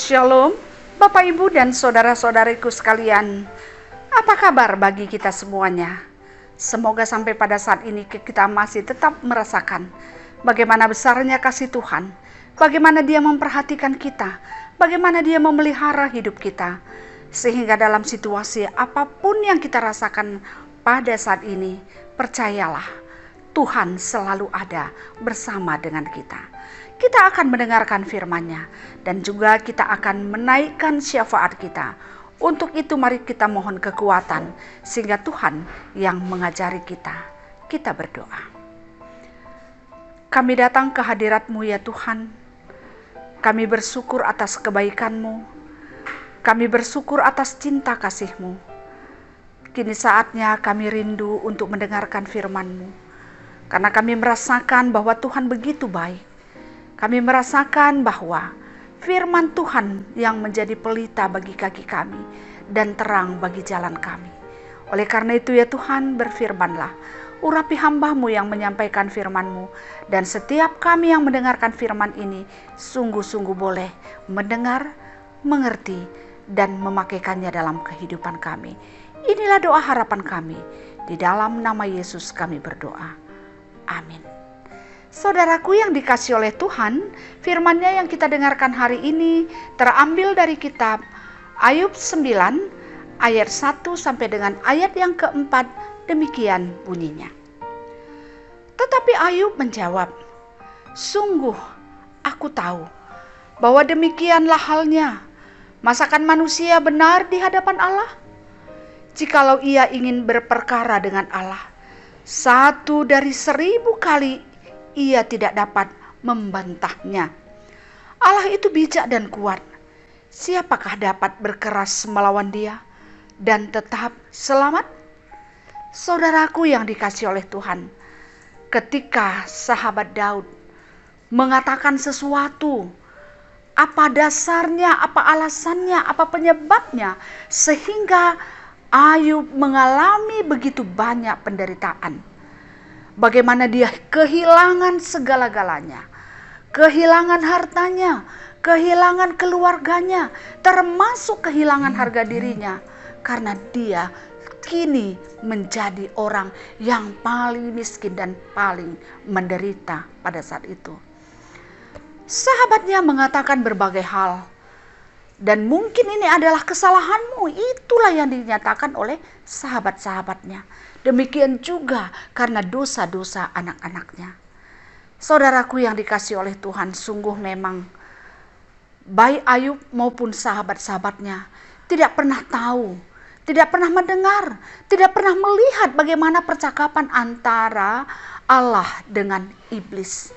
Shalom, Bapak Ibu dan saudara-saudariku sekalian. Apa kabar bagi kita semuanya? Semoga sampai pada saat ini kita masih tetap merasakan bagaimana besarnya kasih Tuhan, bagaimana Dia memperhatikan kita, bagaimana Dia memelihara hidup kita, sehingga dalam situasi apapun yang kita rasakan pada saat ini, percayalah, Tuhan selalu ada bersama dengan kita. Kita akan mendengarkan firman-Nya dan juga kita akan menaikkan syafaat kita. Untuk itu mari kita mohon kekuatan sehingga Tuhan yang mengajari kita. Kita berdoa. Kami datang ke hadirat-Mu ya Tuhan. Kami bersyukur atas kebaikan-Mu. Kami bersyukur atas cinta kasih-Mu. Kini saatnya kami rindu untuk mendengarkan firman-Mu. Karena kami merasakan bahwa Tuhan begitu baik. Kami merasakan bahwa firman Tuhan yang menjadi pelita bagi kaki kami dan terang bagi jalan kami. Oleh karena itu ya Tuhan, berfirman-Lah, urapi hamba-Mu yang menyampaikan firman-Mu, dan setiap kami yang mendengarkan firman ini sungguh-sungguh boleh mendengar, mengerti, dan memakaikannya dalam kehidupan kami. Inilah doa harapan kami. Di dalam nama Yesus kami berdoa. Amin. Saudaraku yang dikasihi oleh Tuhan, firman-Nya yang kita dengarkan hari ini terambil dari kitab Ayub 9 ayat 1 sampai dengan ayat yang keempat, demikian bunyinya. Tetapi Ayub menjawab, sungguh aku tahu bahwa demikianlah halnya. Masakan manusia benar di hadapan Allah? Jikalau ia ingin berperkara dengan Allah, 1 dari 1000 kali ia tidak dapat membantahnya. Allah itu bijak dan kuat. Siapakah dapat berkeras melawan Dia dan tetap selamat? Saudaraku yang dikasihi oleh Tuhan, ketika sahabat Daud mengatakan sesuatu, apa dasarnya, apa alasannya, apa penyebabnya sehingga Ayub mengalami begitu banyak penderitaan. Bagaimana dia kehilangan segala-galanya, kehilangan hartanya, kehilangan keluarganya, termasuk kehilangan harga dirinya, karena dia kini menjadi orang yang paling miskin dan paling menderita pada saat itu. Sahabatnya mengatakan berbagai hal, dan mungkin ini adalah kesalahanmu. Itulah yang dinyatakan oleh sahabat-sahabatnya. Demikian juga karena dosa-dosa anak-anaknya. Saudaraku yang dikasihi oleh Tuhan, sungguh memang baik Ayub maupun sahabat-sahabatnya tidak pernah tahu, tidak pernah mendengar, tidak pernah melihat bagaimana percakapan antara Allah dengan iblis,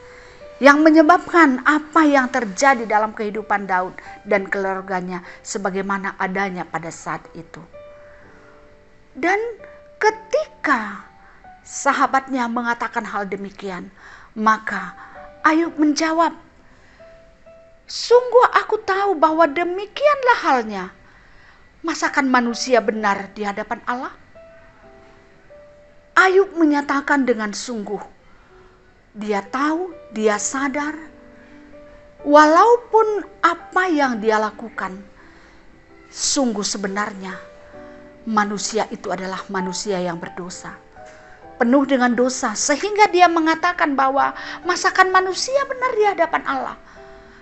yang menyebabkan apa yang terjadi dalam kehidupan Daud dan keluarganya sebagaimana adanya pada saat itu. Dan ketika sahabatnya mengatakan hal demikian, maka Ayub menjawab, sungguh aku tahu bahwa demikianlah halnya. Masakan manusia benar di hadapan Allah? Ayub menyatakan dengan sungguh, dia tahu, dia sadar, walaupun apa yang dia lakukan, sungguh sebenarnya manusia itu adalah manusia yang berdosa, penuh dengan dosa, sehingga dia mengatakan bahwa masakan manusia benar di hadapan Allah.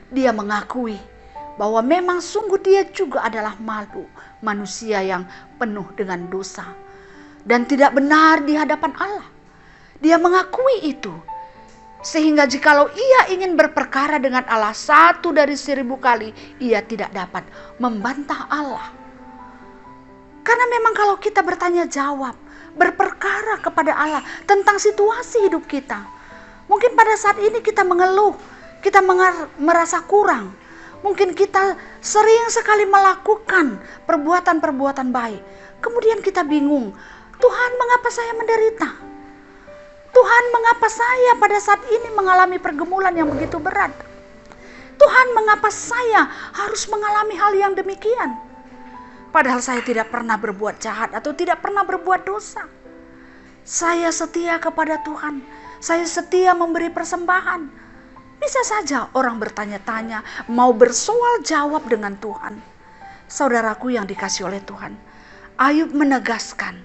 Dia mengakui bahwa memang sungguh dia juga adalah manusia yang penuh dengan dosa dan tidak benar di hadapan Allah. Dia mengakui itu. Sehingga jikalau ia ingin berperkara dengan Allah, 1 dari 1000 kali ia tidak dapat membantah Allah. Karena memang kalau kita bertanya jawab, berperkara kepada Allah tentang situasi hidup kita, mungkin pada saat ini kita mengeluh, kita merasa kurang. Mungkin kita sering sekali melakukan perbuatan-perbuatan baik. Kemudian kita bingung, Tuhan mengapa saya menderita? Tuhan mengapa saya pada saat ini mengalami pergumulan yang begitu berat? Tuhan mengapa saya harus mengalami hal yang demikian? Padahal saya tidak pernah berbuat jahat atau tidak pernah berbuat dosa. Saya setia kepada Tuhan. Saya setia memberi persembahan. Bisa saja orang bertanya-tanya, mau bersoal jawab dengan Tuhan. Saudaraku yang dikasihi oleh Tuhan, Ayub menegaskan,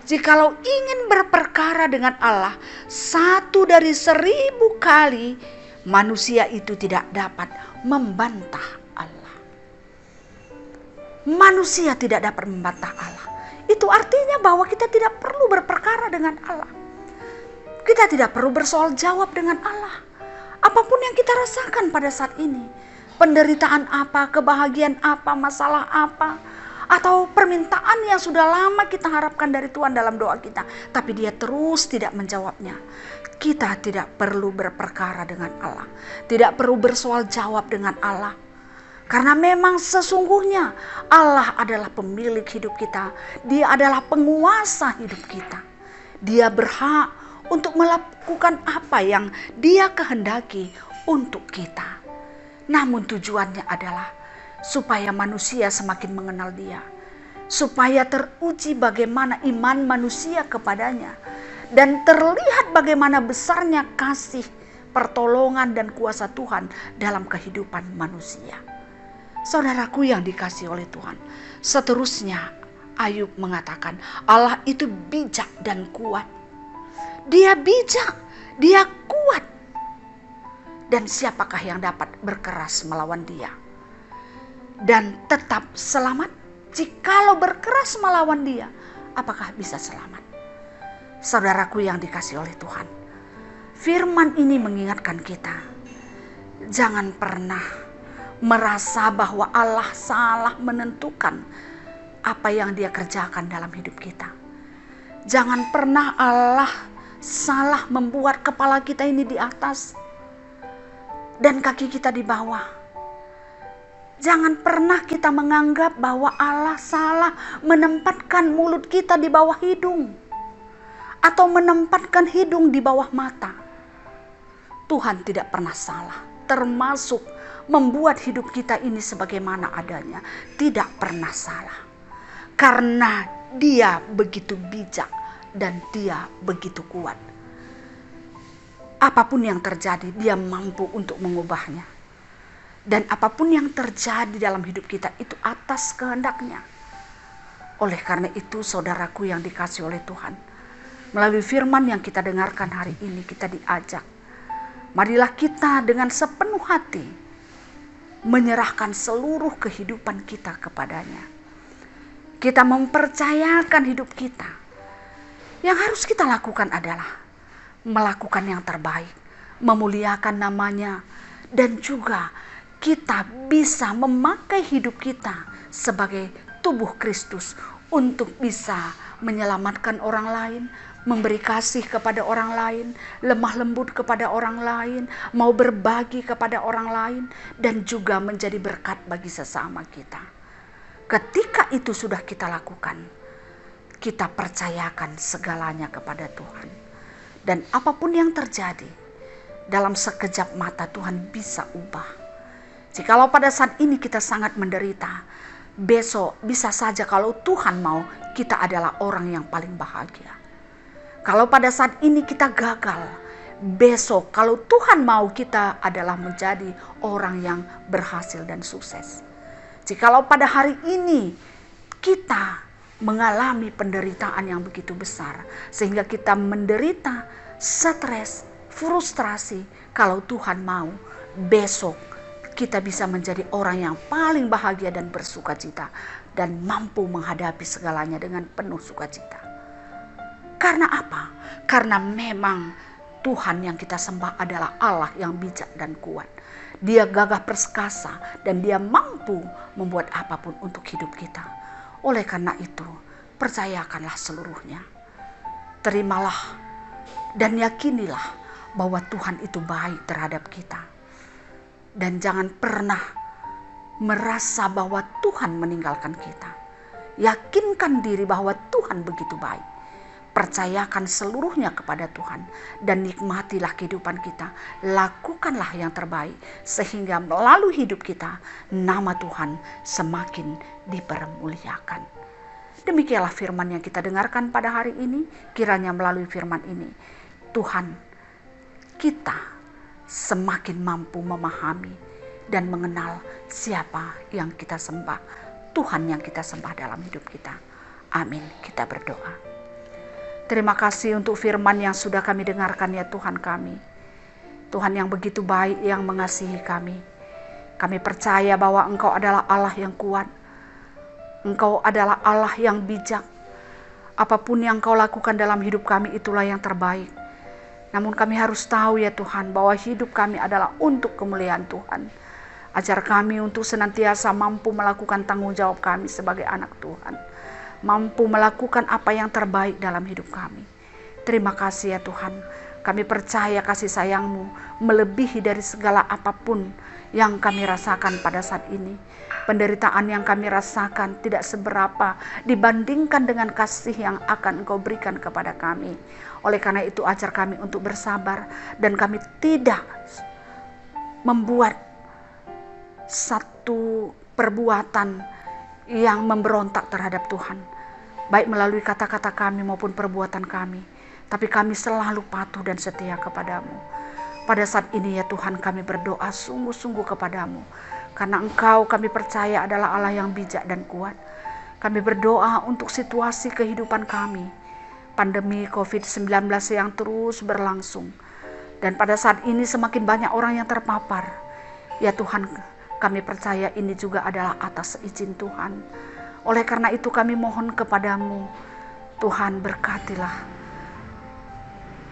jikalau ingin berperkara dengan Allah 1 dari 1000 kali, manusia itu tidak dapat membantah Allah. Manusia tidak dapat membantah Allah. Itu artinya bahwa kita tidak perlu berperkara dengan Allah. Kita tidak perlu bersoal jawab dengan Allah. Apapun yang kita rasakan pada saat ini, penderitaan apa, kebahagiaan apa, masalah apa, atau permintaan yang sudah lama kita harapkan dari Tuhan dalam doa kita, tapi Dia terus tidak menjawabnya. Kita tidak perlu berperkara dengan Allah, tidak perlu bersoal jawab dengan Allah. Karena memang sesungguhnya Allah adalah pemilik hidup kita. Dia adalah penguasa hidup kita. Dia berhak untuk melakukan apa yang Dia kehendaki untuk kita. Namun tujuannya adalah supaya manusia semakin mengenal Dia. Supaya teruji bagaimana iman manusia kepadanya. Dan terlihat bagaimana besarnya kasih, pertolongan dan kuasa Tuhan dalam kehidupan manusia. Saudaraku yang dikasihi oleh Tuhan, seterusnya Ayub mengatakan Allah itu bijak dan kuat. Dia bijak, Dia kuat. Dan siapakah yang dapat berkeras melawan Dia dan tetap selamat? Jikalau berkeras melawan Dia, apakah bisa selamat? Saudaraku yang dikasihi oleh Tuhan, firman ini mengingatkan kita, jangan pernah merasa bahwa Allah salah menentukan apa yang Dia kerjakan dalam hidup kita. Jangan pernah Allah salah membuat kepala kita ini di atas dan kaki kita di bawah. Jangan pernah kita menganggap bahwa Allah salah menempatkan mulut kita di bawah hidung atau menempatkan hidung di bawah mata. Tuhan tidak pernah salah, termasuk membuat hidup kita ini sebagaimana adanya. Tidak pernah salah. Karena Dia begitu bijak dan Dia begitu kuat. Apapun yang terjadi, Dia mampu untuk mengubahnya. Dan apapun yang terjadi dalam hidup kita itu atas kehendak-Nya. Oleh karena itu, saudaraku yang dikasihi oleh Tuhan, melalui firman yang kita dengarkan hari ini, kita diajak, marilah kita dengan sepenuh hati menyerahkan seluruh kehidupan kita kepadanya. Kita mempercayakan hidup kita. Yang harus kita lakukan adalah melakukan yang terbaik, memuliakan namanya, dan juga kita bisa memakai hidup kita sebagai tubuh Kristus untuk bisa menyelamatkan orang lain, memberi kasih kepada orang lain, lemah lembut kepada orang lain, mau berbagi kepada orang lain, dan juga menjadi berkat bagi sesama kita. Ketika itu sudah kita lakukan, kita percayakan segalanya kepada Tuhan. Dan apapun yang terjadi, dalam sekejap mata Tuhan bisa ubah. Jikalau pada saat ini kita sangat menderita, besok bisa saja kalau Tuhan mau, kita adalah orang yang paling bahagia. Kalau pada saat ini kita gagal, besok kalau Tuhan mau, kita adalah menjadi orang yang berhasil dan sukses. Jikalau pada hari ini kita mengalami penderitaan yang begitu besar, sehingga kita menderita, stres, frustrasi, kalau Tuhan mau, besok kita bisa menjadi orang yang paling bahagia dan bersukacita, dan mampu menghadapi segalanya dengan penuh sukacita. Karena apa? Karena memang Tuhan yang kita sembah adalah Allah yang bijak dan kuat. Dia gagah perkasa dan Dia mampu membuat apapun untuk hidup kita. Oleh karena itu, percayakanlah seluruhnya. Terimalah dan yakinilah bahwa Tuhan itu baik terhadap kita. Dan jangan pernah merasa bahwa Tuhan meninggalkan kita. Yakinkan diri bahwa Tuhan begitu baik. Percayakan seluruhnya kepada Tuhan dan nikmatilah kehidupan kita. Lakukanlah yang terbaik sehingga melalui hidup kita nama Tuhan semakin dipermuliakan. Demikianlah firman yang kita dengarkan pada hari ini. Kiranya melalui firman ini Tuhan kita semakin mampu memahami dan mengenal siapa yang kita sembah, Tuhan yang kita sembah dalam hidup kita. Amin. Kita berdoa. Terima kasih untuk firman yang sudah kami dengarkan ya Tuhan kami. Tuhan yang begitu baik, yang mengasihi kami. Kami percaya bahwa Engkau adalah Allah yang kuat. Engkau adalah Allah yang bijak. Apapun yang Kau lakukan dalam hidup kami itulah yang terbaik. Namun kami harus tahu ya Tuhan bahwa hidup kami adalah untuk kemuliaan Tuhan. Ajar kami untuk senantiasa mampu melakukan tanggung jawab kami sebagai anak Tuhan. Mampu melakukan apa yang terbaik dalam hidup kami. Terima kasih ya Tuhan. Kami percaya kasih sayang-Mu melebihi dari segala apapun yang kami rasakan pada saat ini. Penderitaan yang kami rasakan tidak seberapa dibandingkan dengan kasih yang akan Engkau berikan kepada kami. Oleh karena itu ajar kami untuk bersabar dan kami tidak membuat satu perbuatan yang memberontak terhadap Tuhan. Baik melalui kata-kata kami maupun perbuatan kami. Tapi kami selalu patuh dan setia kepadamu. Pada saat ini ya Tuhan kami berdoa sungguh-sungguh kepadamu. Karena Engkau kami percaya adalah Allah yang bijak dan kuat. Kami berdoa untuk situasi kehidupan kami. Pandemi COVID-19 yang terus berlangsung. Dan pada saat ini semakin banyak orang yang terpapar. Ya Tuhan kami percaya ini juga adalah atas izin Tuhan. Oleh karena itu kami mohon kepadamu. Tuhan berkatilah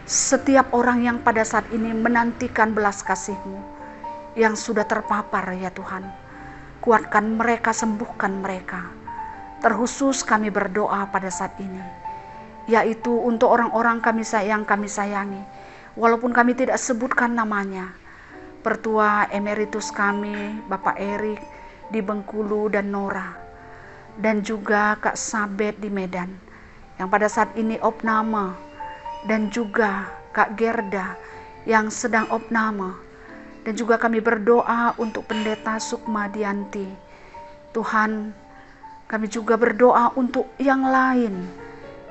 setiap orang yang pada saat ini menantikan belas kasih-Mu, yang sudah terpapar ya Tuhan. Kuatkan mereka, sembuhkan mereka. Terkhusus kami berdoa pada saat ini, yaitu untuk orang-orang kami sayangi. Walaupun kami tidak sebutkan namanya. Pertua emeritus kami, Bapak Erik di Bengkulu dan Nora. Dan juga Kak Sabet di Medan, yang pada saat ini opname. Dan juga Kak Gerda yang sedang opname. Dan juga kami berdoa untuk Pendeta Sukma Dianti. Tuhan, kami juga berdoa untuk yang lain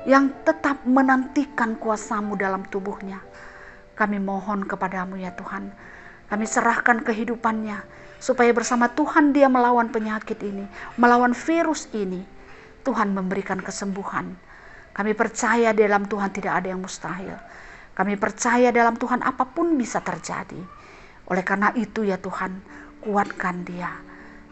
yang tetap menantikan kuasa-Mu dalam tubuhnya. Kami mohon kepadamu ya Tuhan. Kami serahkan kehidupannya supaya bersama Tuhan dia melawan penyakit ini, melawan virus ini. Tuhan memberikan kesembuhan. Kami percaya dalam Tuhan tidak ada yang mustahil. Kami percaya dalam Tuhan apapun bisa terjadi. Oleh karena itu ya Tuhan, kuatkan dia.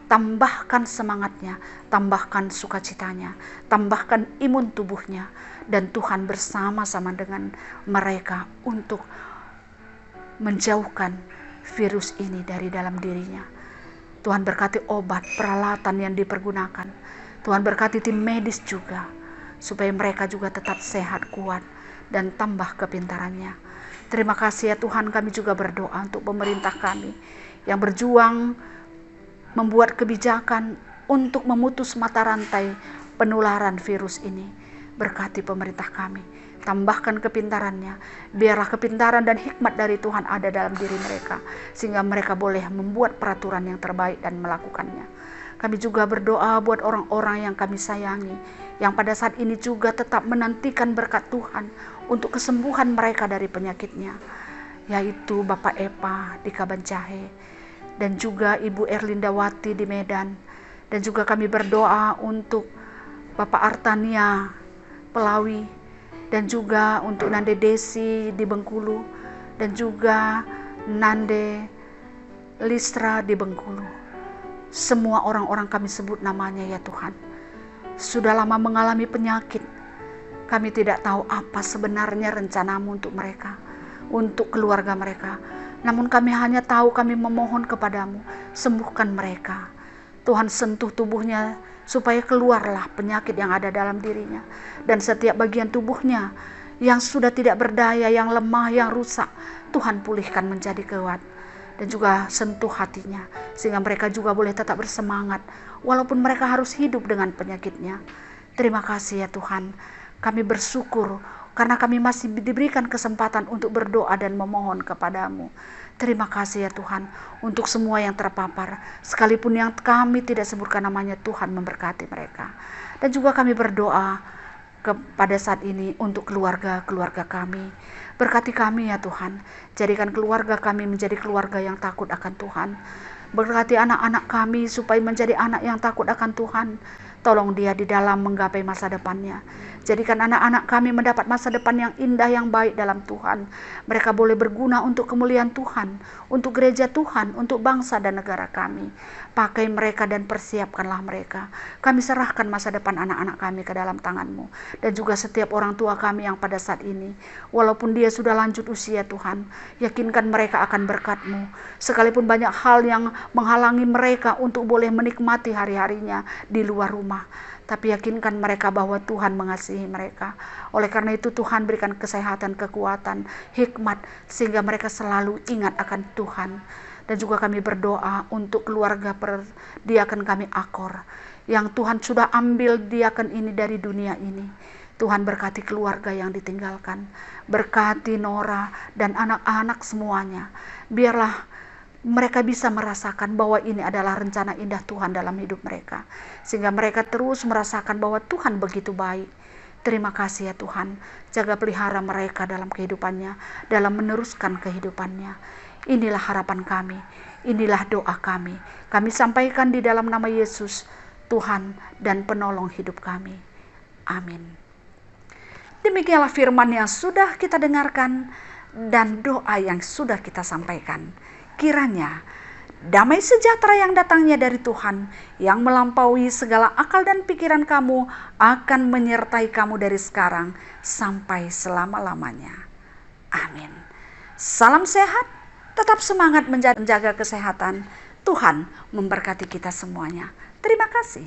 Tambahkan semangatnya, tambahkan sukacitanya, tambahkan imun tubuhnya. Dan Tuhan bersama-sama dengan mereka untuk menjauhkan virus ini dari dalam dirinya. Tuhan berkati obat, peralatan yang dipergunakan. Tuhan berkati tim medis juga. Supaya mereka juga tetap sehat, kuat, dan tambah kepintarannya. Terima kasih ya Tuhan, kami juga berdoa untuk pemerintah kami yang berjuang membuat kebijakan untuk memutus mata rantai penularan virus ini. Berkati pemerintah kami, tambahkan kepintarannya, biarlah kepintaran dan hikmat dari Tuhan ada dalam diri mereka, sehingga mereka boleh membuat peraturan yang terbaik dan melakukannya. Kami juga berdoa buat orang-orang yang kami sayangi, yang pada saat ini juga tetap menantikan berkat Tuhan untuk kesembuhan mereka dari penyakitnya, yaitu Bapak Epa di Kabanjahe, dan juga Ibu Erlindawati di Medan, dan juga kami berdoa untuk Bapak Artania Pelawi, dan juga untuk Nande Desi di Bengkulu, dan juga Nande Listra di Bengkulu. Semua orang-orang kami sebut namanya ya Tuhan. Sudah lama mengalami penyakit. Kami tidak tahu apa sebenarnya rencana-Mu untuk mereka, untuk keluarga mereka. Namun kami hanya tahu kami memohon kepadamu, sembuhkan mereka. Tuhan sentuh tubuhnya supaya keluarlah penyakit yang ada dalam dirinya. Dan setiap bagian tubuhnya yang sudah tidak berdaya, yang lemah, yang rusak, Tuhan pulihkan menjadi kuat. Dan juga sentuh hatinya, sehingga mereka juga boleh tetap bersemangat, walaupun mereka harus hidup dengan penyakitnya. Terima kasih ya Tuhan, kami bersyukur, karena kami masih diberikan kesempatan untuk berdoa dan memohon kepadamu. Terima kasih ya Tuhan, untuk semua yang terpapar, sekalipun yang kami tidak sebutkan namanya, Tuhan memberkati mereka. Dan juga kami berdoa, pada saat ini untuk keluarga-keluarga kami. Berkati kami ya Tuhan, jadikan keluarga kami menjadi keluarga yang takut akan Tuhan. Berkati anak-anak kami supaya menjadi anak yang takut akan Tuhan. Tolong dia di dalam menggapai masa depannya. Jadikan anak-anak kami mendapat masa depan yang indah, yang baik dalam Tuhan. Mereka boleh berguna untuk kemuliaan Tuhan, untuk gereja Tuhan, untuk bangsa dan negara kami. Pakai mereka dan persiapkanlah mereka. Kami serahkan masa depan anak-anak kami ke dalam tangan-Mu. Dan juga setiap orang tua kami yang pada saat ini, walaupun dia sudah lanjut usia Tuhan, yakinkan mereka akan berkat-Mu. Sekalipun banyak hal yang menghalangi mereka untuk boleh menikmati hari-harinya di luar rumah, tapi yakinkan mereka bahwa Tuhan mengasihi mereka. Oleh karena itu Tuhan berikan kesehatan, kekuatan, hikmat, sehingga mereka selalu ingat akan Tuhan. Dan juga kami berdoa untuk keluarga diaken kami Akor, yang Tuhan sudah ambil diaken ini dari dunia ini. Tuhan berkati keluarga yang ditinggalkan, berkati Nora dan anak-anak semuanya. Biarlah mereka bisa merasakan bahwa ini adalah rencana indah Tuhan dalam hidup mereka. Sehingga mereka terus merasakan bahwa Tuhan begitu baik. Terima kasih ya Tuhan. Jaga pelihara mereka dalam kehidupannya, dalam meneruskan kehidupannya. Inilah harapan kami. Inilah doa kami. Kami sampaikan di dalam nama Yesus, Tuhan dan penolong hidup kami. Amin. Demikianlah firman yang sudah kita dengarkan dan doa yang sudah kita sampaikan. Kiranya damai sejahtera yang datangnya dari Tuhan, yang melampaui segala akal dan pikiran kamu, akan menyertai kamu dari sekarang sampai selama-lamanya. Amin. Salam sehat, tetap semangat menjaga kesehatan. Tuhan memberkati kita semuanya. Terima kasih.